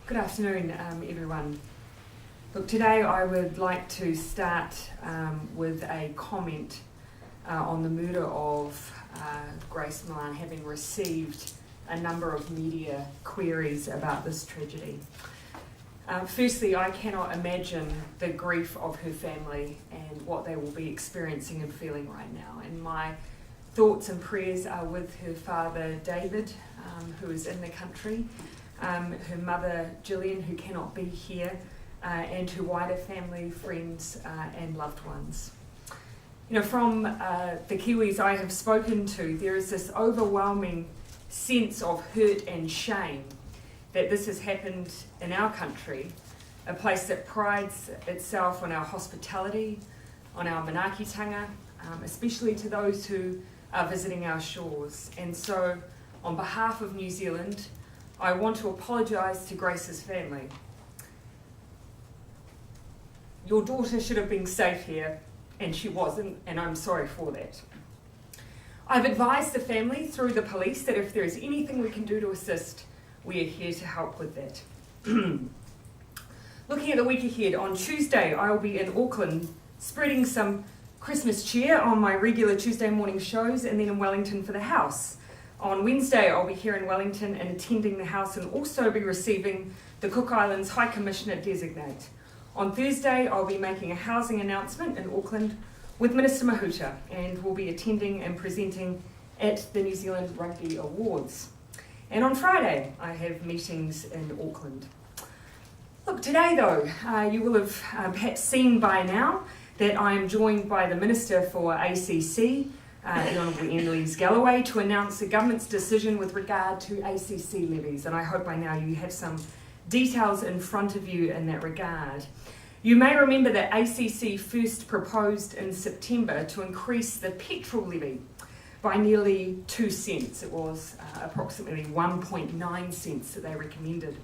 Good afternoon, everyone. Look, today I would like to start with a comment on the murder of Grace Millane, having received a number of media queries about this tragedy. Firstly, I cannot imagine the grief of her family and what they will be experiencing and feeling right now. And my thoughts and prayers are with her father, David, who is in the country, her mother, Gillian, who cannot be here, and her wider family, friends, and loved ones. You know, from the Kiwis I have spoken to, there is this overwhelming sense of hurt and shame that this has happened in our country, a place that prides itself on our hospitality, on our manaakitanga, especially to those who are visiting our shores. And so, on behalf of New Zealand, I want to apologise to Grace's family. Your daughter should have been safe here, and she wasn't, and I'm sorry for that. I've advised the family through the police that if there is anything we can do to assist, we are here to help with that. Looking at the week ahead, on Tuesday I will be in Auckland spreading some Christmas cheer on my regular Tuesday morning shows, and then in Wellington for the House. On Wednesday I'll be here in Wellington and attending the House, and also be receiving the Cook Islands High Commissioner Designate. On Thursday I'll be making a housing announcement in Auckland with Minister Mahuta, and will be attending and presenting at the New Zealand Rugby Awards. And on Friday I have meetings in Auckland. Look, today though, you will have perhaps seen by now that I am joined by the Minister for ACC, the Honourable Iain Lees-Galloway, to announce the government's decision with regard to ACC levies, and I hope by now you have some details in front of you in that regard. You may remember that ACC first proposed in September to increase the petrol levy by nearly 2 cents. It was approximately 1.9 cents that they recommended,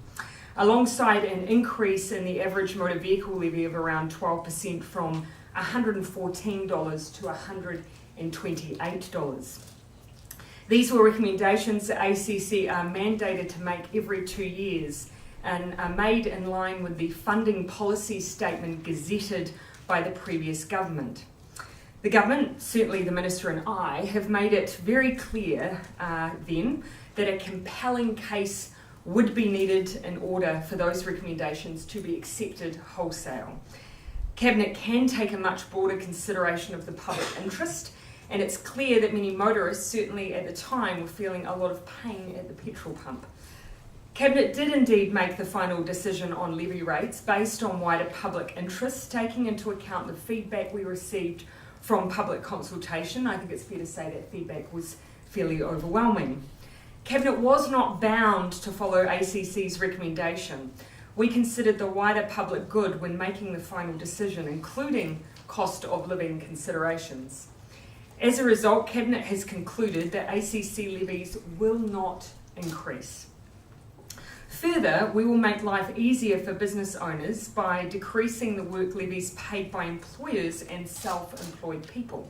alongside an increase in the average motor vehicle levy of around 12% from $114 to $128. These were recommendations that ACC are mandated to make every 2 years, and are made in line with the funding policy statement gazetted by the previous government. The government, certainly the Minister and I, have made it very clear then that a compelling case would be needed in order for those recommendations to be accepted wholesale. Cabinet can take a much broader consideration of the public interest, and it's clear that many motorists, certainly at the time, were feeling a lot of pain at the petrol pump. Cabinet did indeed make the final decision on levy rates based on wider public interest, taking into account the feedback we received from public consultation. I think it's fair to say that feedback was fairly overwhelming. Cabinet was not bound to follow ACC's recommendation. We considered the wider public good when making the final decision, including cost of living considerations. As a result, Cabinet has concluded that ACC levies will not increase. Further, we will make life easier for business owners by decreasing the work levies paid by employers and self-employed people.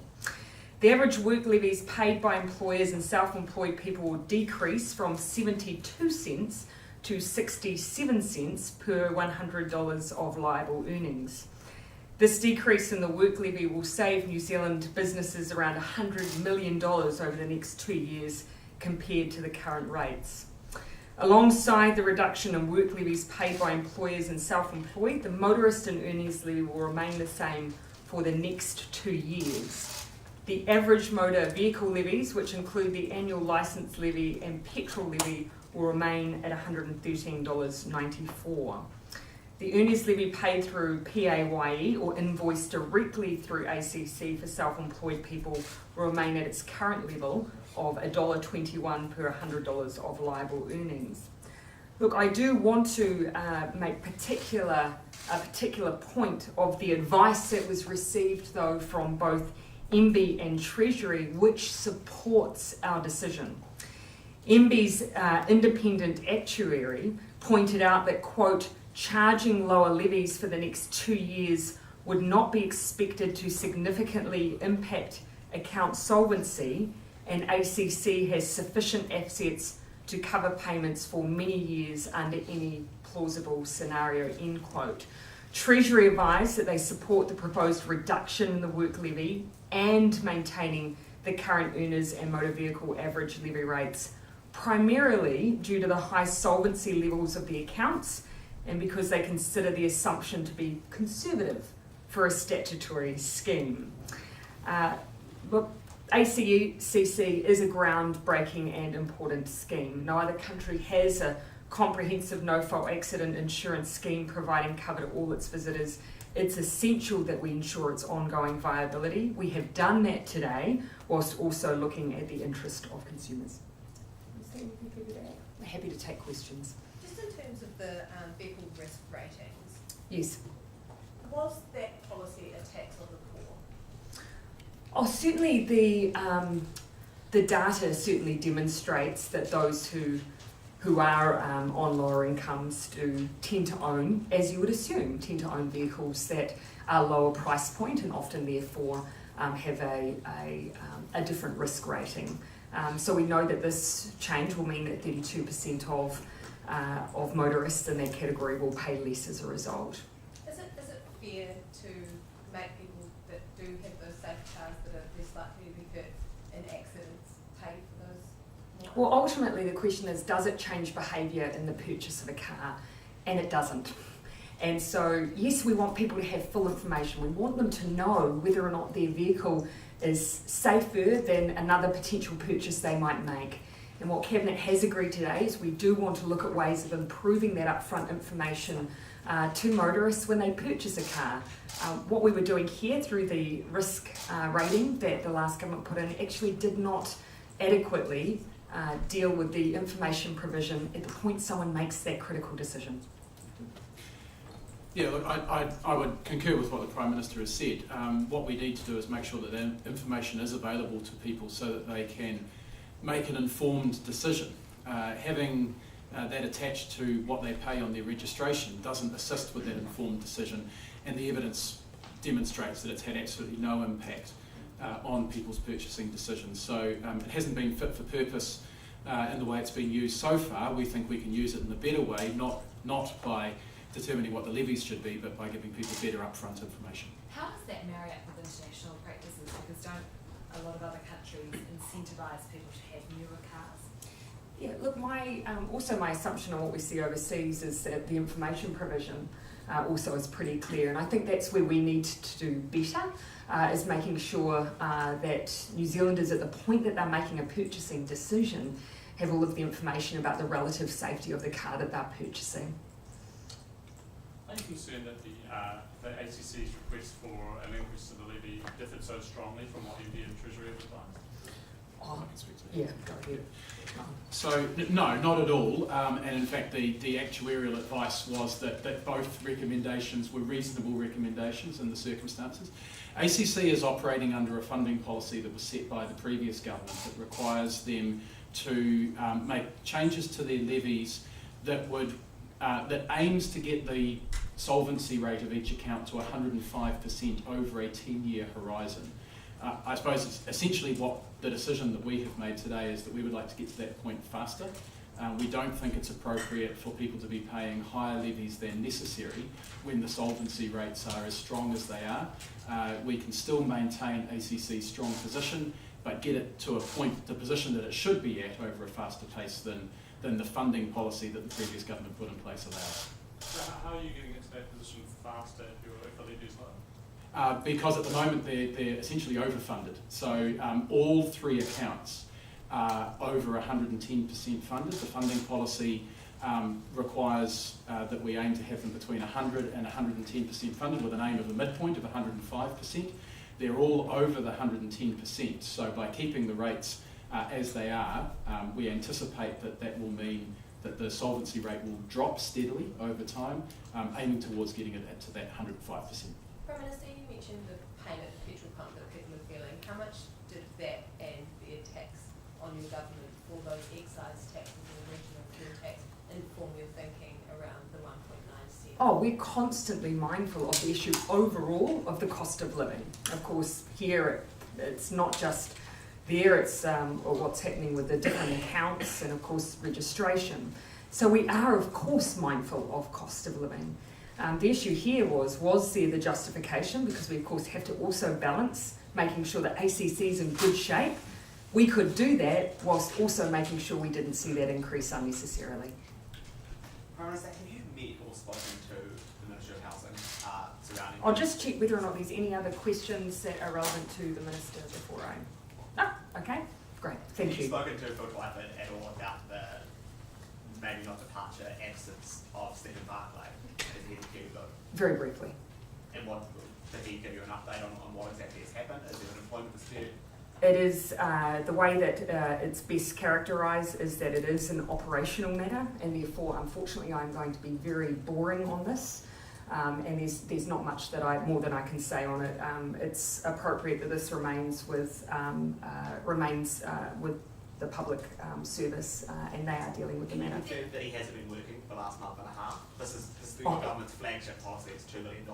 The average work levies paid by employers and self-employed people will decrease from 72 cents to 67 cents per $100 of liable earnings. This decrease in the work levy will save New Zealand businesses around $100 million over the next 2 years compared to the current rates. Alongside the reduction in work levies paid by employers and self-employed, the motorist and earnings levy will remain the same for the next 2 years. The average motor vehicle levies, which include the annual licence levy and petrol levy, will remain at $113.94. The earners levy paid through PAYE or invoiced directly through ACC for self-employed people will remain at its current level of $1.21 per $100 of liable earnings. Look, I do want to make a particular point of the advice that was received, though, from both MB and Treasury, which supports our decision. MB's independent actuary pointed out that, quote, charging lower levies for the next 2 years would not be expected to significantly impact account solvency, and ACC has sufficient assets to cover payments for many years under any plausible scenario, end quote. Treasury advised that they support the proposed reduction in the work levy and maintaining the current earners and motor vehicle average levy rates, primarily due to the high solvency levels of the accounts and because they consider the assumption to be conservative for a statutory scheme. Look, ACC is a groundbreaking and important scheme. No other country has a comprehensive no-fault accident insurance scheme providing cover to all its visitors. It's essential that we ensure its ongoing viability. We have done that today, whilst also looking at the interest of consumers. I'm happy to take questions. Just in terms of the vehicle risk ratings, Yes. was that policy a tax on the poor? Oh, certainly the data certainly demonstrates that those who are on lower incomes do tend to own, as you would assume, vehicles that are lower price point and often therefore have a different risk rating. So we know that this change will mean that 32% of motorists in that category will pay less as a result. Is it fair to make people that do have those safe cars that are less likely to be hurt in accidents pay for those? Well, ultimately the question is, does it change behaviour in the purchase of a car? And it doesn't. And so, yes, we want people to have full information. We want them to know whether or not their vehicle is safer than another potential purchase they might make. And what Cabinet has agreed today is we do want to look at ways of improving that upfront information to motorists when they purchase a car. What we were doing here through the risk rating that the last government put in actually did not adequately deal with the information provision at the point someone makes that critical decision. Yeah, look, I would concur with what the Prime Minister has said. What we need to do is make sure that that information is available to people so that they can make an informed decision. Having that attached to what they pay on their registration doesn't assist with that informed decision, and the evidence demonstrates that it's had absolutely no impact on people's purchasing decisions. So it hasn't been fit for purpose in the way it's been used so far. We think we can use it in a better way, not by determining what the levies should be, but by giving people better upfront information. How does that marry up with international practices? Because don't a lot of other countries incentivise people to have newer cars? Yeah, look, my assumption on what we see overseas is that the information provision also is pretty clear, and I think that's where we need to do better, is making sure that New Zealanders at the point that they're making a purchasing decision have all of the information about the relative safety of the car that they're purchasing. Are you concerned that the ACC's request for an increase to the levy differed so strongly from what MD and Treasury have advised? Oh, yeah, go ahead. So, no, not at all. And in fact, the actuarial advice was that both recommendations were reasonable recommendations in the circumstances. ACC is operating under a funding policy that was set by the previous government that requires them to make changes to their levies that aims to get the solvency rate of each account to 105% over a 10-year horizon. I suppose it's essentially what the decision that we have made today is that we would like to get to that point faster. We don't think it's appropriate for people to be paying higher levies than necessary when the solvency rates are as strong as they are. We can still maintain ACC's strong position, but get it to a point, the position that it should be at over a faster pace than the funding policy that the previous government put in place allows. So how are you getting into that position faster if the levy is low? Because at the moment they're essentially overfunded. So all three accounts are over 110% funded. The funding policy requires that we aim to have them between 100 and 110% funded with an aim of a midpoint of 105%. They're all over the 110%. So by keeping the rates as they are, we anticipate that will mean that the solvency rate will drop steadily over time, aiming towards getting it to that 105%. Prime Minister, you mentioned the payment at the petrol pump that people are feeling. How much did that and their tax on your government for those excise taxes and the regional fuel tax inform your thinking around the 1.9%? Oh, we're constantly mindful of the issue overall of the cost of living. Of course, here it's not just There it's or what's happening with the different accounts and of course registration. So we are of course mindful of cost of living. The issue here was there the justification, because we of course have to also balance making sure that ACC is in good shape. We could do that whilst also making sure we didn't see that increase unnecessarily. Prime Minister, have you met or spoken to the Minister of Housing surrounding? I'll just check whether or not there's any other questions that are relevant to the Minister before I... Oh, okay, great, thank Have you you. spoken to Phil Twyford at all about the maybe not departure, absence of Stephen Barclay as head of Kiwi Blue? Very briefly. And what did he give you an update on what exactly has happened? Is there an employment dispute? It is, the way that it's best characterised is that it is an operational matter, and therefore, unfortunately, I'm going to be very boring on this, and there's not much more than I can say on it. It's appropriate that this remains with the public service, and they are dealing with the Can you matter. confirm that he hasn't been working for the last month and a half? This is the Oh. government's flagship policy, it's $2 million.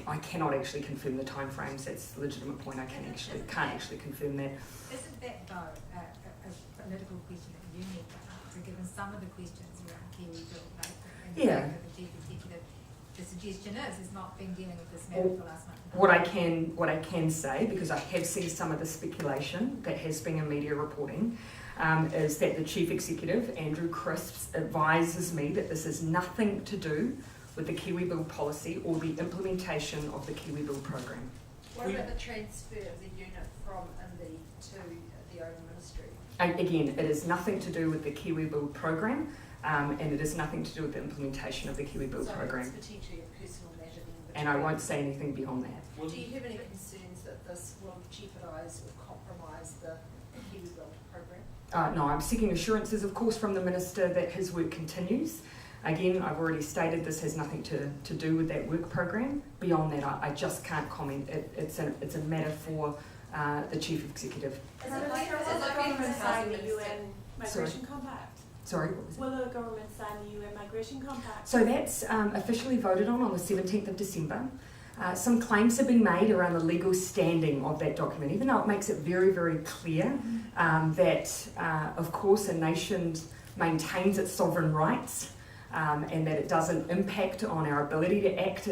I cannot actually confirm the timeframes. That's the legitimate point. I can't actually confirm that. Isn't that though a political question that you need to answer, given some of the questions around Kiwi Bill paper and the Yeah. fact that the chief executive, the suggestion is not been dealing with this matter for the last month? What I can say, because I have seen some of the speculation that has been in media reporting, is that the Chief Executive, Andrew Crisps, advises me that this has nothing to do with the Kiwi Bill policy or the implementation of the Kiwi Bill program. What about the transfer of the unit from Indy to the own ministry? Again, it has nothing to do with the Kiwi Bill program, and it has nothing to do with the implementation of the Kiwi Bill So program. it's potentially a personal matter then. And I won't say anything beyond that. Do you have any concerns that this will jeopardise or compromise the Kiwi Bill program? No, I'm seeking assurances, of course, from the Minister that his work continues. Again, I've already stated this has nothing to do with that work program. Beyond that, I just can't comment. It's a matter for the Chief Executive. Is Will it the like, is it like government the sign housing the minister? UN migration compact? Sorry, what was it? Will the government sign the UN migration compact? So that's officially voted on the 17th of December. Some claims have been made around the legal standing of that document, even though it makes it very, very clear that, of course, a nation maintains its sovereign rights and that it doesn't impact on our ability to act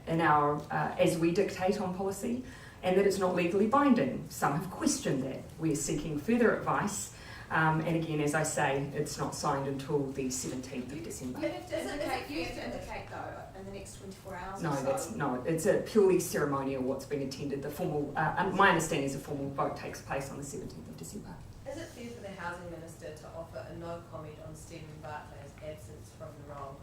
as we dictate on policy, and that it's not legally binding. Some have questioned that. We're seeking further advice. And again, as I say, it's not signed until the 17th of December. You have to indicate though, in the next 24 hours No, or so. it's a purely ceremonial what's being attended. The formal, my understanding is a formal vote takes place on the 17th of December. Is it fair for the housing minister to offer a no comment on Stephen Barclay's absence from the role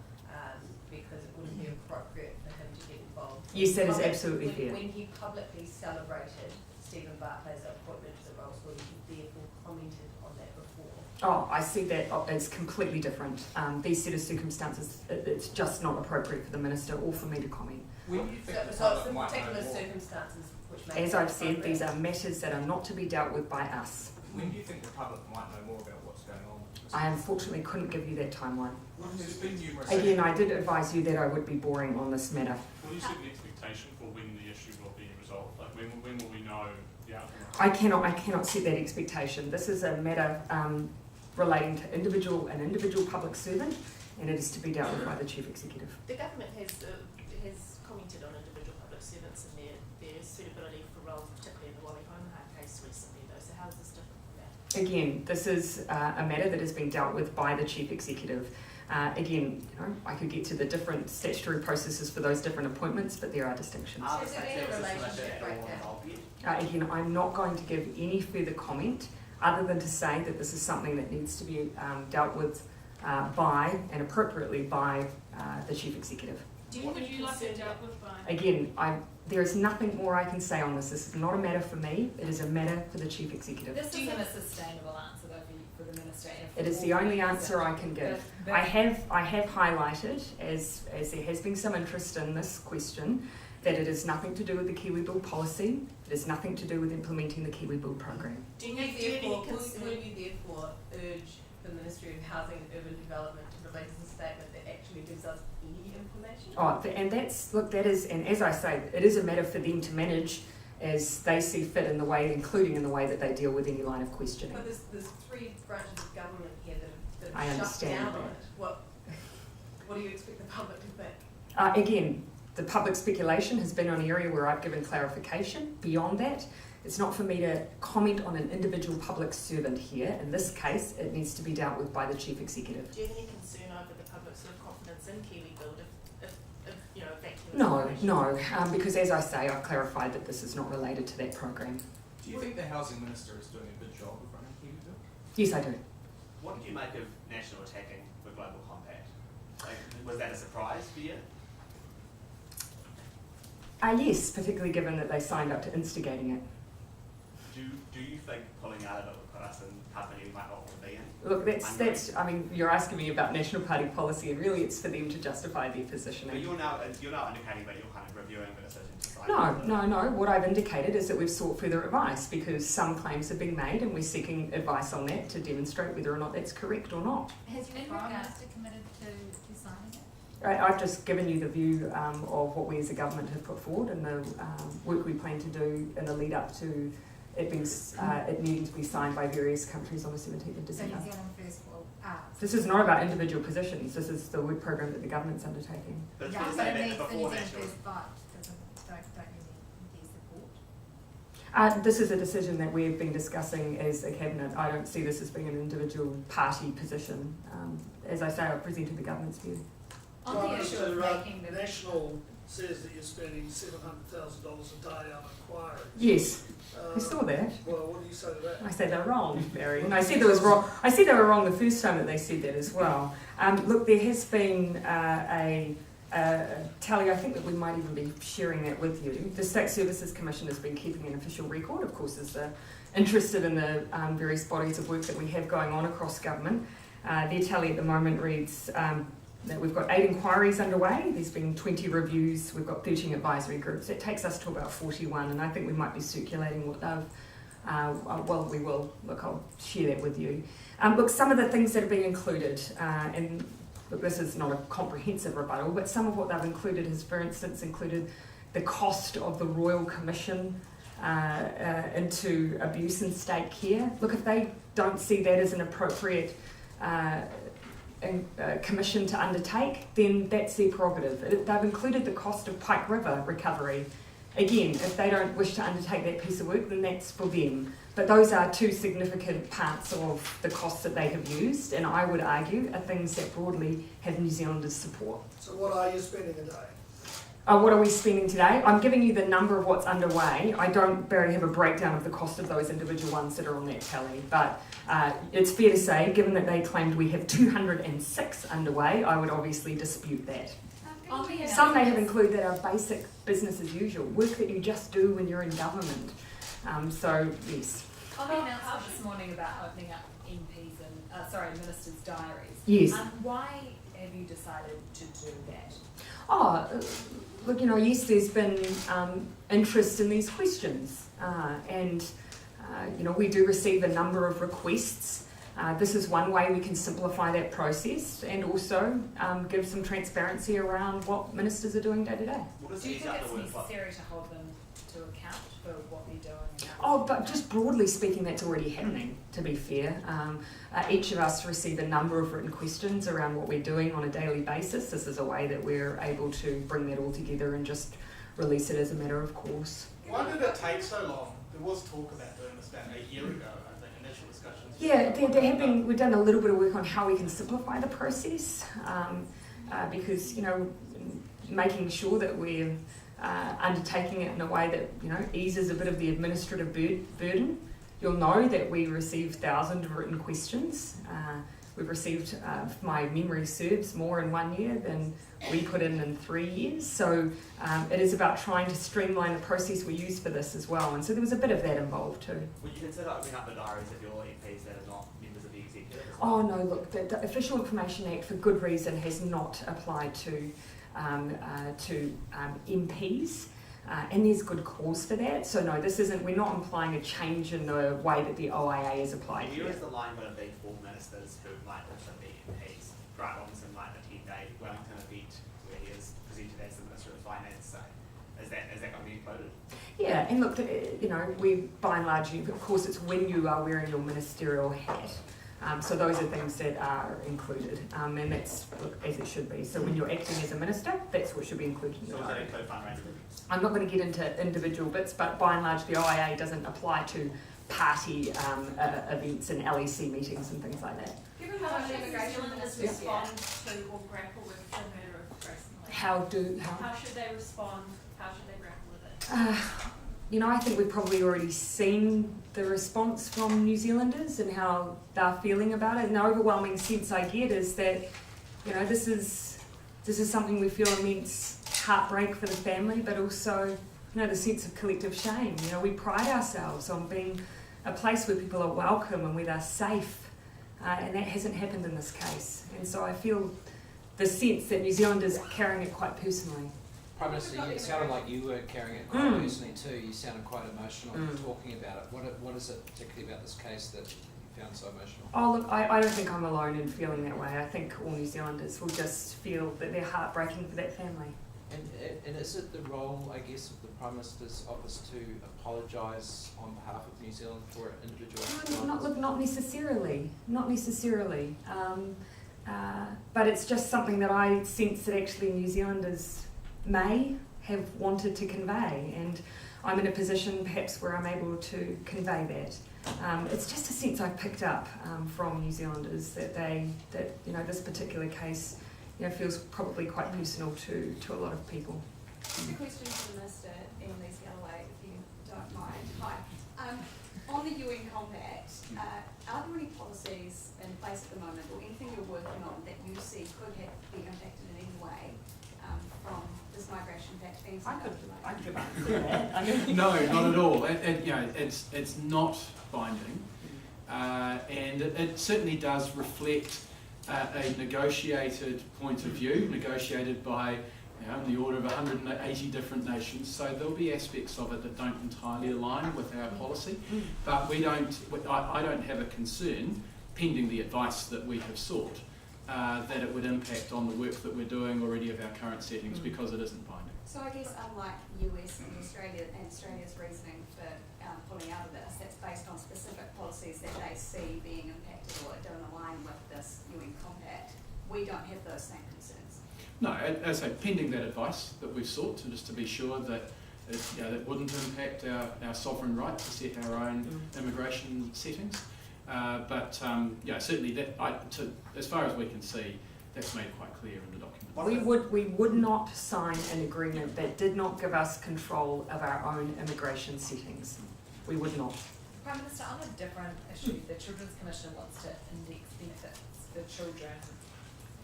because it wouldn't be appropriate for him to get involved? Yes, that is absolutely fair. When he publicly celebrated Stephen Barclay's appointment to the role, so he therefore commented on that before. Oh, I see that as completely different. These set of circumstances, it's just not appropriate for the minister or for me to comment. When do you think the So it's public the might particular know more? circumstances which make As it I've said, these appropriate. are matters that are not to be dealt with by us. When do you think the public might know more about what's going on? I unfortunately couldn't give you that timeline. There's been numerous. Again, I did advise you that I would be boring on this matter. Will you set an expectation for when the issue will be resolved? Like when will we know the outcome? I cannot set that expectation. This is a matter relating to an individual public servant, and it is to be dealt with by the Chief Executive. The government has commented on individual public servants and their suitability for roles, particularly in the Wally Homeheart case recently though, so how is this different from that? Again, this is a matter that has been dealt with by the Chief Executive. Again, I could get to the different statutory processes for those different appointments, but there are distinctions. Are the Is there state any services relationship at all right now? involved yet? Again, I'm not going to give any further comment other than to say that this is something that needs to be dealt with by, and appropriately by, the Chief Executive. Would you like it dealt with by? Again, there is nothing more I can say on this. This is not a matter for me. It is a matter for the Chief Executive. This isn't a sustainable answer though for the minister. And for It is all the only members answer I can give. But I have highlighted, as there has been some interest in this question, that it has nothing to do with the Kiwi Bill policy. It has nothing to do with implementing the Kiwi Bill program. Will you therefore urge the Ministry of Housing and Urban Development to release a statement that actually gives us any information? And that is, and as I say, it is a matter for them to manage as they see fit in the way, including in the way that they deal with any line of questioning. But there's three branches of government here that I have shut understand down on that. it. What do you expect the public to think? Again, the public speculation has been on an area where I've given clarification. Beyond that, it's not for me to comment on an individual public servant here. In this case, it needs to be dealt with by the Chief Executive. Do you have any concern over the public's sort of confidence in Kiwi Build if you know, if that No, because as I say, I've clarified that this is not related to that program. Do you think the Housing Minister is doing a good job of running Kiwi Build? Yes, I do. What did you make of National attacking the Global Compact? Like, was that a surprise for you? Yes, particularly given that they signed up to instigating it. Do you think pulling out of it would put us in company we might not want to be in? Look, that's. I mean, you're asking me about National Party policy, and really, it's for them to justify their positioning. But you're now indicating that you're kind of reviewing the decision to decide. No. What I've indicated is that we've sought further advice because some claims have been made, and we're seeking advice on that to demonstrate whether or not that's correct or not. Has your Prime Minister committed to signing it? I've just given you the view of what we as a government have put forward and the work we plan to do in the lead up to it being it needing to be signed by various countries on the 17th of So New December. Zealand First will ask. This is not about individual positions. This is the work program that the government's undertaking. But it's Yeah, fair to but say it that needs the New before Zealand National... First vote, don't you need their support? This is a decision that we've been discussing as a cabinet. I don't see this as being an individual party position. As I say, I've presented the government's view. On the issue of making the National says that you're spending $700,000 a day on inquiries. Yes, I saw that. Well, what do you say to that? I said they're wrong, Barry, and I said they was wrong. I said they were wrong the first time that they said that as well. Look, there has been a tally. I think that we might even be sharing that with you. The State Services Commission has been keeping an official record, of course, as they're interested in the various bodies of work that we have going on across government. Their tally at the moment reads that we've got 8 inquiries underway, there's been 20 reviews, we've got 13 advisory groups. That takes us to about 41, and I think we might be circulating what they've, well, we will. Look, I'll share that with you. Look, some of the things that have been included, and look, this is not a comprehensive rebuttal, but some of what they've included has, for instance, included the cost of the Royal Commission into abuse and state care. Look, if they don't see that as an appropriate commission to undertake, then that's their prerogative. They've included the cost of Pike River recovery. Again, if they don't wish to undertake that piece of work, then that's for them. But those are 2 significant parts of the costs that they have used, and I would argue are things that broadly have New Zealanders' support. So what are you spending a day? What are we spending today? I'm giving you the number of what's underway. I don't, Barry, have a breakdown of the cost of those individual ones that are on that tally, but it's fair to say, given that they claimed we have 206 underway, I would obviously dispute that. Some they have included that are basic business as usual, work that you just do when you're in government. So, yes. On the announcement this morning about opening up MPs and ministers' diaries. Yes. Why have you decided to do that? Look, yes, there's been interest in these questions, and we do receive a number of requests. This is one way we can simplify that process and also give some transparency around what ministers are doing day to day. Do you think it's necessary to hold them to account for what they're doing? But just broadly speaking, that's already happening, to be fair. Each of us receive a number of written questions around what we're doing on a daily basis. This is a way that we're able to bring that all together and just release it as a matter of course. Why did it take so long? There was talk about doing this about a year ago, I think, initial discussions. Yeah, there have been, we've done a little bit of work on how we can simplify the process because, making sure that we're undertaking it in a way that, eases a bit of the administrative burden. You'll know that we received thousands of written questions. We've received, if my memory serves, more in 1 year than we put in 3 years. So it is about trying to streamline the process we use for this as well. And so there was a bit of that involved too. Would you consider opening up the diaries of your MPs that are not members of the executive? Oh no, look, the Official Information Act, for good reason, has not applied to MPs. And there's good cause for that. So no, we're not implying a change in the way that the OIA is applied here. Where is the line going to be for ministers who might also be MPs? Grant Robinson might attend a Wellington event where he is presented as the Minister of Finance, say. Is that going to be included? Yeah, and look, you know, we by and large, of course, it's when you are wearing your ministerial hat. So those are things that are included, and that's as it should be. So when you're acting as a minister, that's what should be included in the So does that diary. include fundraising? I'm not going to get into individual bits, but by and large, the OIA doesn't apply to party events and LEC meetings and things like that. Given How how should much New immigration Zealanders ministers respond to or grapple with the murder of Grace Millane? How? How should they respond? How should they grapple with it? You know, I think we've probably already seen the response from New Zealanders and how they're feeling about it. And the overwhelming sense I get is that, you know, this is something we feel immense heartbreak for the family, but also, you know, the sense of collective shame. You know, we pride ourselves on being a place where people are welcome and where they're safe, and that hasn't happened in this case. And so I feel the sense that New Zealanders are carrying it quite personally. Prime Minister, it sounded like you were carrying it quite personally too. You sounded quite emotional talking about it. What is it particularly about this case that you found so emotional? Oh look, I don't think I'm alone in feeling that way. I think all New Zealanders will just feel that they're heartbreaking for that family. And is it the role, I guess, of the Prime Minister's office to apologise on behalf of New Zealand for individual? Not necessarily. Not necessarily. But it's just something that I sense that actually New Zealanders may have wanted to convey, and I'm in a position perhaps where I'm able to convey that. It's just a sense I've picked up from New Zealanders that you know, this particular case, you know, feels probably quite personal to a lot of people. Just a question for the Minister Iain Lees-Galloway, if you don't mind. Hi. On the UN Compact, are there any policies in place at the moment or anything you're working on that you see could be impacted in any way from this migration pact being sent out tonight? I could answer that. I mean, No, not at all. You know, it's not binding, and it certainly does reflect a negotiated point of view, negotiated by, you know, in the order of 180 different nations. So there'll be aspects of it that don't entirely align with our policy, but I don't have a concern, pending the advice that we have sought, that it would impact on the work that we're doing already of our current settings, because it isn't binding. So I guess unlike US and Australia's reasoning for pulling out of this, that's based on specific policies that they see being impacted or don't align with this UN Compact. We don't have those same concerns. No, as I say, pending that advice that we've sought, just to be sure that that wouldn't impact our sovereign right to set our own immigration settings. But certainly as far as we can see, that's made quite clear in the document. we would not sign an agreement that did not give us control of our own immigration settings. We would not. Prime Minister, on a different issue, the Children's Commission wants to index benefits for children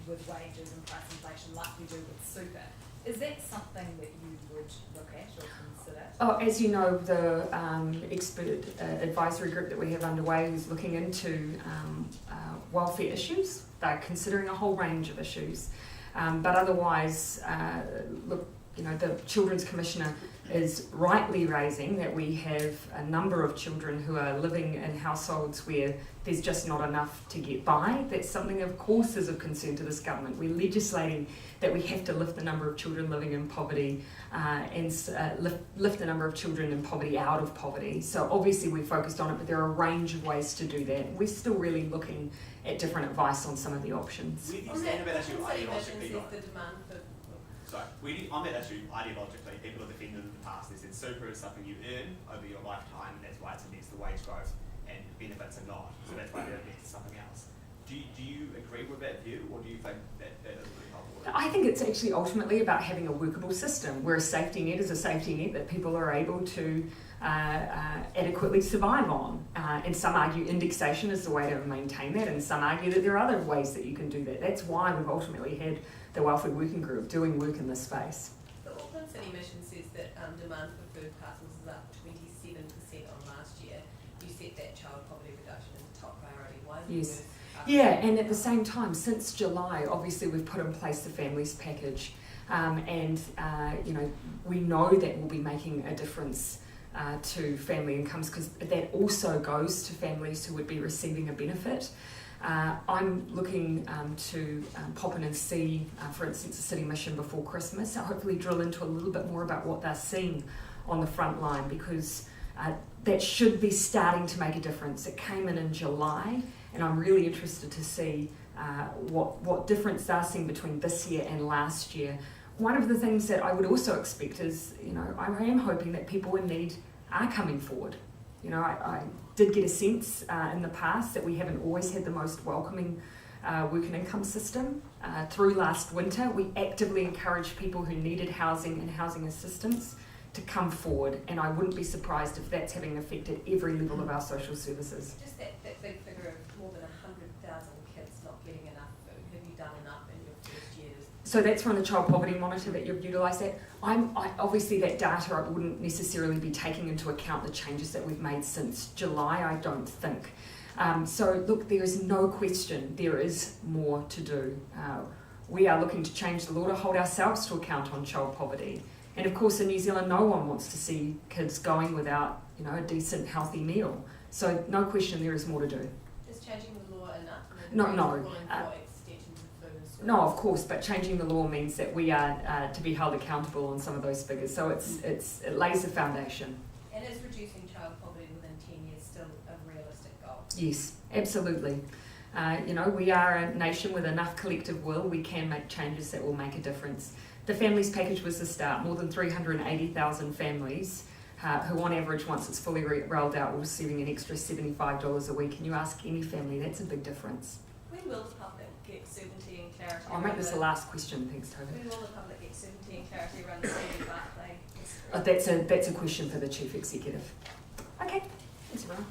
with wages and price inflation like we do with super. Is that something that you would look at or consider? Oh, as you know, the expert advisory group that we have underway is looking into welfare issues. They're considering a whole range of issues. But otherwise, look, you know, the Children's Commissioner is rightly raising that we have a number of children who are living in households where there's just not enough to get by. That's something, of course, is of concern to this government. We're legislating that we have to lift the number of children living in poverty and lift the number of children in poverty out of poverty. So obviously we're focused on it, but there are a range of ways to do that. We're still really looking at different advice on some of the options. On that issue, ideologically, the demand for on that issue, ideologically, people have defended in the past. They said super is something you earn over your lifetime, and that's why it's indexed to wage growth, and benefits are not. So that's why they're indexed to something else. Do you agree with that view, or do you think that doesn't really help? I think it's actually ultimately about having a workable system where a safety net is a safety net that people are able to adequately survive on. And some argue indexation is the way to maintain that, and some argue that there are other ways that you can do that. That's why we've ultimately had the Welfare Working Group doing work in this space. The Auckland City Mission says that demand for food parcels is up 27% on last year. You set that child poverty reduction as a top priority. Why is it? Yeah, and at the same time, since July, obviously we've put in place the Families Package, and you know, we know that we'll be making a difference to family incomes, because that also goes to families who would be receiving a benefit. I'm looking to pop in and see, for instance, a city mission before Christmas, so hopefully drill into a little bit more about what they're seeing on the front line, because that should be starting to make a difference. It came in July, and I'm really interested to see what difference they're seeing between this year and last year. One of the things that I would also expect is, I am hoping that people in need are coming forward. I did get a sense in the past that we haven't always had the most welcoming work and income system. Through last winter, we actively encouraged people who needed housing and housing assistance to come forward, and I wouldn't be surprised if that's having an effect at every level of our social services. Just that big figure of more than 100,000 kids not getting enough food. Have you done enough in your first years? So that's from the Child Poverty Monitor that you've utilised that. Obviously that data I wouldn't necessarily be taking into account the changes that we've made since July, I don't think. So look, there is no question there is more to do. We are looking to change the law to hold ourselves to account on child poverty. And of course in New Zealand no one wants to see kids going without a decent healthy meal. So no question there is more to do. Is changing the law enough? No. No, of course, but changing the law means that we are to be held accountable on some of those figures. So it lays the foundation. And is reducing child poverty within 10 years still a realistic goal? Yes, absolutely. We are a nation with enough collective will. We can make changes that will make a difference. The Families Package was the start. More than 380,000 families who on average, once it's fully rolled out, will be receiving an extra $75 a week. And you ask any family, that's a big difference. When will the public get certainty and clarity? I'll make this the last question, thanks Toby. When will the public get certainty and clarity around the Stephen Barclay? That's a question for the Chief Executive. Okay, thanks everyone.